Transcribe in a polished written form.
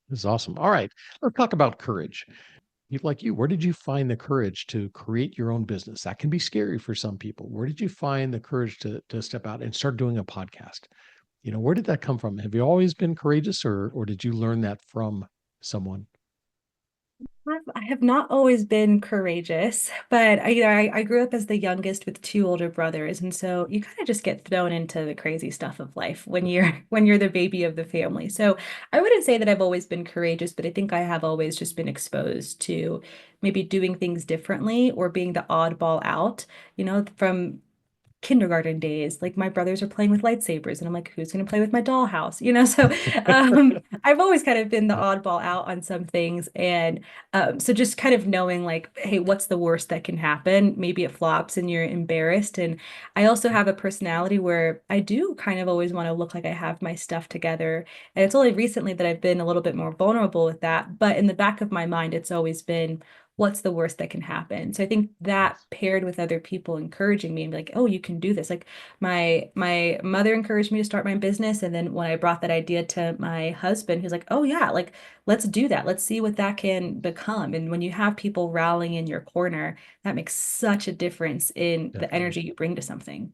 This is awesome. All right, let's talk about courage. People like you, where did you find the courage to create your own business? That can be scary for some people. Where did you find the courage to step out and start doing a podcast? Where did that come from? Have you always been courageous, or did you learn that from someone? I have not always been courageous, but I grew up as the youngest with two older brothers, and so you kind of just get thrown into the crazy stuff of life when you're when you're the baby of the family. So I wouldn't say that I've always been courageous, but I think I have always just been exposed to maybe doing things differently or being the oddball out, from kindergarten days. Like my brothers are playing with lightsabers, and I'm like, who's going to play with my dollhouse? So I've always kind of been the oddball out on some things, and so just kind of knowing like, hey, what's the worst that can happen? Maybe it flops and you're embarrassed. And I also have a personality where I do kind of always want to look like I have my stuff together, and it's only recently that I've been a little bit more vulnerable with that. But in the back of my mind, it's always been, what's the worst that can happen? So I think that Yes. paired with other people encouraging me and be like, oh, you can do this. Like my mother encouraged me to start my business. And then when I brought that idea to my husband, he's like, oh yeah, like let's do that. Let's see what that can become. And when you have people rallying in your corner, that makes such a difference in the Definitely. energy you bring to something.